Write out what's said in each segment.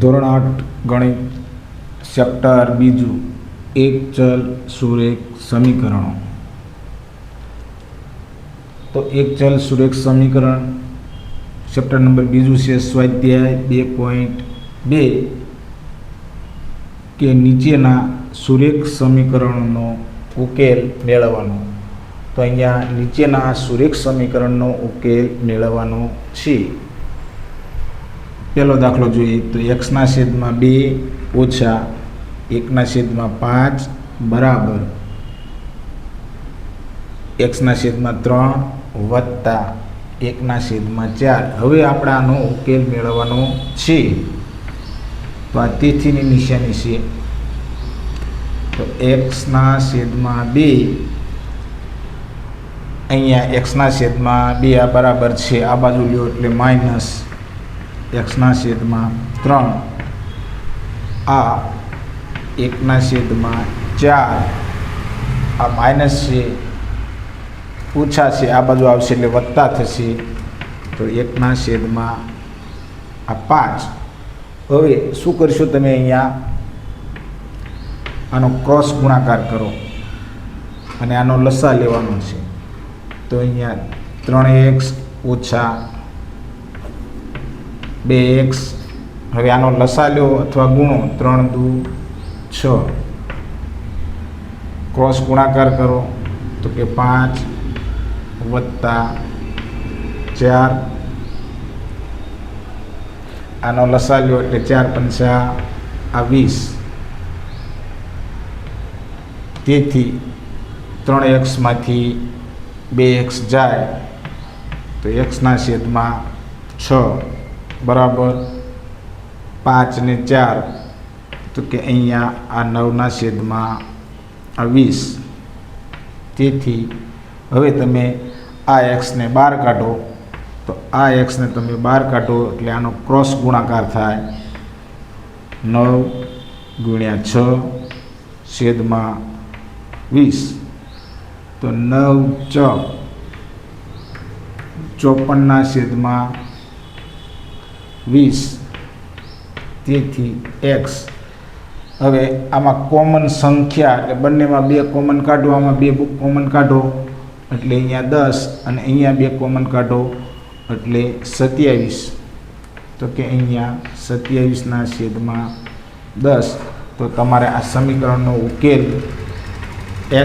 ધોરણ 8 ગણિત ચેપ્ટર બીજું એક ચલ સુરેખ સમીકરણો. તો એક ચલ સુરેખ સમીકરણ ચેપ્ટર નંબર બીજું છે સ્વાધ્યાય 2.2 કે નીચેના સુરેખ સમીકરણનો ઉકેલ મેળવવાનો. તો અહીંયા નીચેના સુરેખ સમીકરણનો ઉકેલ મેળવવાનો છે. પહેલો દાખલો જોઈએ તો x/2 ઓછા 1/5 બરાબર x/3 વત્તા 1/4. હવે આપણે આનો ઉકેલ મેળવવાનો છે. તો આ તિથિની નિશાની છે. તો x/2 અહીંયા x/2 આ બરાબર છે, આ બાજુ લ્યો એટલે માઇનસ x/3 આ 1/4 આ માઇનસ છે, ઓછા છે, આ બાજુ આવશે એટલે વત્તા થશે. તો 1/5. હવે શું કરશો તમે? અહીંયા આનો ક્રોસ ગુણાકાર કરો અને આનો લસા લેવાનો છે. તો અહીંયા 3x ઓછા 2x. હવે આનો લસા લ્યો અથવા ગુણો. 3 દુ 6. ક્રોસ ગુણાકાર કરો તો કે 5 વત્તા 4. આનો લસા લ્યો એટલે 4 પંચા 20. તેથી 3x માંથી 2x જાય તો x/6 બરાબર 5 ને 4. તો કે અહીંયા આ 9/20. તેથી હવે તમે આ xને બહાર કાઢો. તો આ xને તમે બહાર કાઢો એટલે આનો ક્રોસ ગુણાકાર થાય. 9 × 6/20. તો 9 ચોક 54/20. તેથી x. હવે આમાં કોમન સંખ્યા એટલે બંનેમાં 2 કોમન કાઢો, આમાં 2 કોમન કાઢો એટલે અહીંયા 10 અને અહીંયા 2 કોમન કાઢો એટલે 27. તો કે અહીંયા 27/10. તો તમારે આ સમીકરણનો ઉકેલ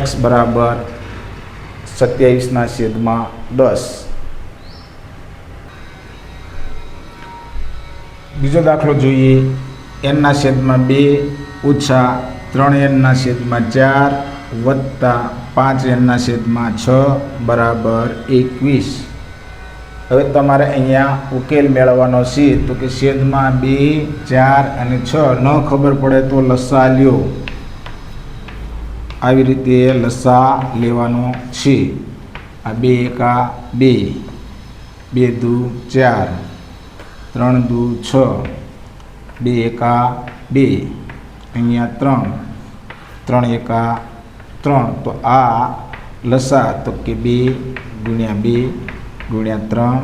x બરાબર 27/10. બીજો દાખલો જોઈએ. n/2 ઓછા 3n/4 વત્તા 5n/6 બરાબર 21. હવે તમારે અહીંયા ઉકેલ મેળવવાનો છે. તો કે છેદમાં 2, 4 અને 6 ન ખબર પડે તો લસા લ્યો. આવી રીતે લસા લેવાનો છે. આ 2 એકા 2, 2 દુ 4, 3 દુ 6, 2 એકા 2, અહીંયા 3 એકા 3. તો આ લસા તો કે 2 × 2 × 3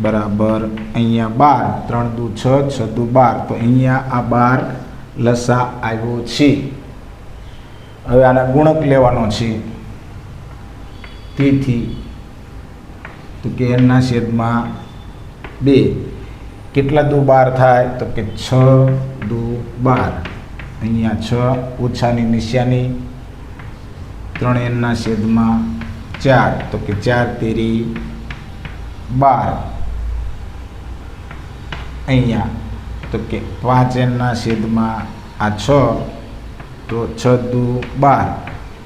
બરાબર અહીંયા 12. 3 દુ 6, 6 દુ 12. તો અહીંયા આ 12 લસા આવ્યો છે. હવે આના ગુણક લેવાનો છે. તેથી તો કે n/2 કેટલા દુ 12 થાય? તો કે 6 દુ 12. અહીંયા 6 ઓછાની નિશાની. 3n/4 તો કે 4 તેરી 12. અહીંયા તો કે 5n/6 તો 6 દુ 12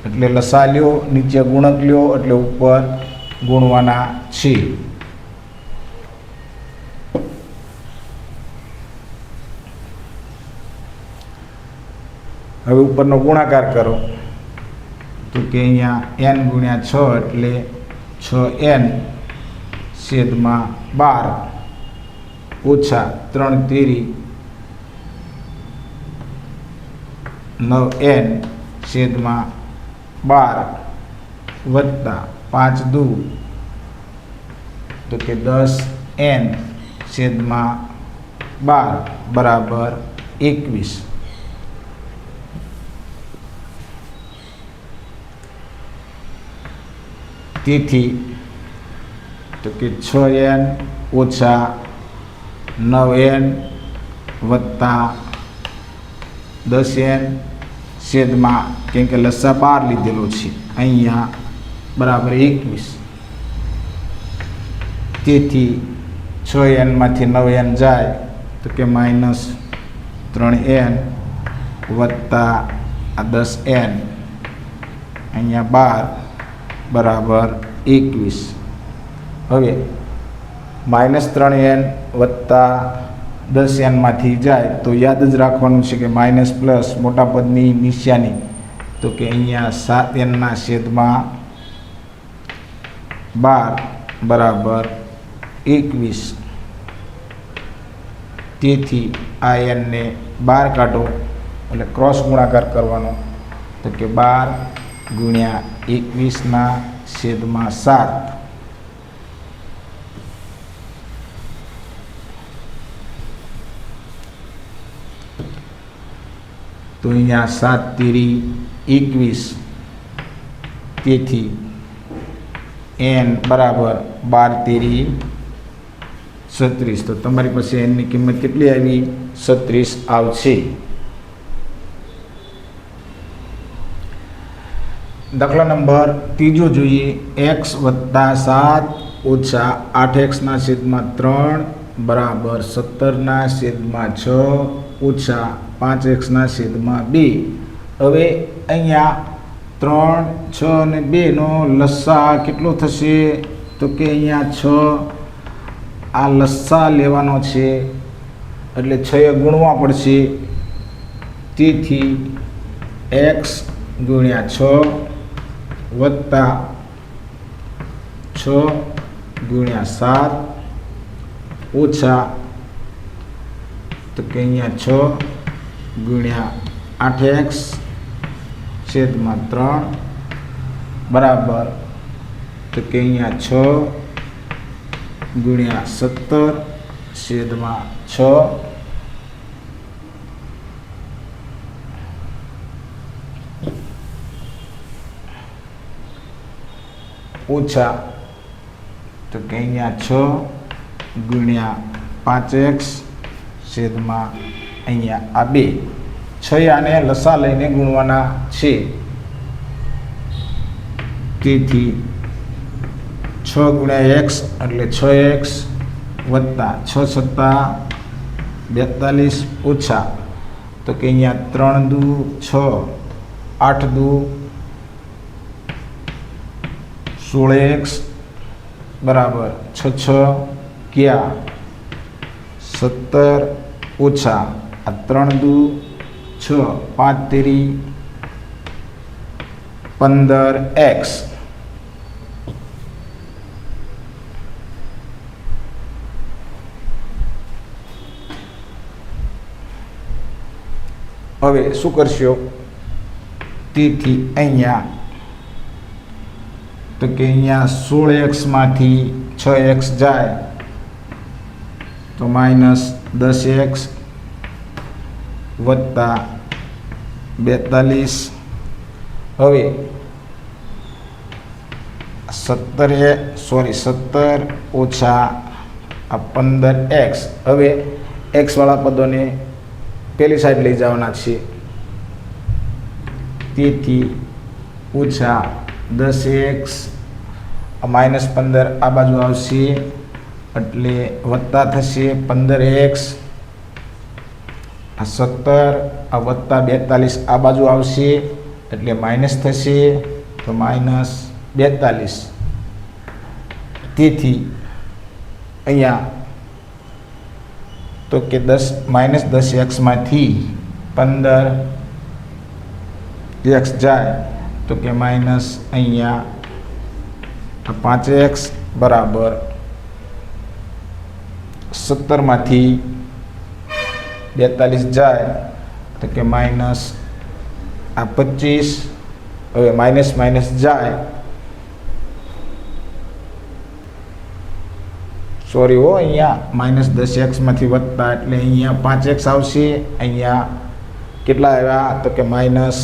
એટલે લસા લ્યો, નીચે ગુણક લ્યો એટલે ઉપર ગુણવાના છે. હવે ઉપરનો ગુણાકાર કરો તો કે અહીંયા n × 6 એટલે 6n/12 ઓછા 3 તેરી 9n/12 વત્તા 5 દુ તો કે 10n/12 બરાબર 21. તેથી તો કે 6n ઓછા 9n વત્તા 10n છેદમાં, કેમ કે લસા 12 લીધેલો છે અહીંયા, બરાબર 21. તેથી 6n માંથી 9n જાય તો કે -3n વત્તા 10n અહીંયા 12 બરાબર 21. હવે -3n વત્તા 10n માંથી જાય તો યાદ જ રાખવાનું છે કે માઇનસ પ્લસ મોટા પદની નિશાની, તો કે અહીંયા 7n ના છેદમાં 12 બરાબર 21. તેથી આ n ને 12 કાઢો એટલે ક્રોસ ગુણાકાર કરવાનો, તો કે 12 ગુણ્યા 21 ના છેદમાં 7. તો અહીંયા 7 તેરી 21. તેથી n બરાબર 12 તેરી 36. તો તમારી પાસે n ની કિંમત કેટલી આવી? 36 આવશે. દાખલા નંબર 3 જોઈએ. x વત્તા 7 ઓછા 8x ના છેદમાં 3 બરાબર 17 ના છેદમાં 6 ઓછા 5x ના છેદમાં 2. હવે અહીંયા 3, 6 અને 2 નો લસા કેટલો થશે? તો કે અહીંયા 6 આ લસા લેવાનો છે એટલે 6 એ ગુણવા પડશે. તેથી x ગુણ્યા 6 વત્તા 6 ગુણ્યા 7 ઓછા, તો કે અહીંયા 6 ગુણ્યા 8x છેદમાં 3 બરાબર, તો કે અહીંયા 6 ગુણ્યા 17 છેદમાં 6 ઓછા, તો કે અહીંયા 6 ગુણ્યા 5x છેદમાં અહીંયા આ 2. 6 આને લસા લઈને ગુણવાના છે. તેથી 6 ગુણ્યા x એટલે 6x વત્તા 6 સત્તા 42 ઓછા, તો કે અહીંયા 3 દુ 6 8 દુ 16x બરાબર 6 6 ક્યાં 17 ઓછા આ 3 દુ 6 5 તેરી 15x. હવે શું કરશો? તેથી અહીંયા તો કે અહીંયા 16x માંથી 6x જાય તો -10x વત્તા 42. હવે 17 ઓછા આ 15x. હવે x વાળા પદોને પેલી સાઈડ લઈ જવાના છે. તેથી ઓછા 10x -15 આ બાજુ આવશે એટલે વત્તા થશે 15x. આ 17 આ વત્તા 42 આ બાજુ આવશે એટલે માઇનસ થશે, તો -42. તેથી અહીંયા તો કે -10x માંથી 15x જાય તો કે અહીંયા 5x બરાબર 17 માંથી 42 જાય તો કે આ 25. હવે માઇનસ જાય સોરી હો, અહીંયા -10x વત્તા એટલે અહીંયા 5x આવશે. અહીંયા કેટલા આવ્યા તો કે માઇનસ,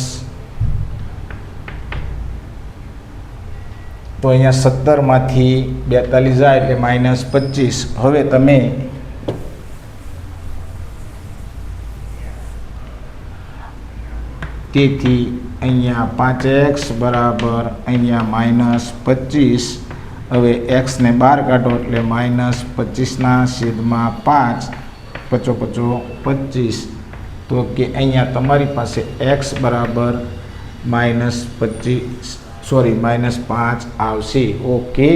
તો અહીંયા 17 42 જાય એટલે -25. હવે તમે તેથી અહીંયા 5x બરાબર અહીંયા -25. હવે x ને બહાર કાઢો એટલે -25/5 55 25. તો કે અહીંયા તમારી પાસે x બરાબર -25 સોરી -5 આવશે. ઓકે.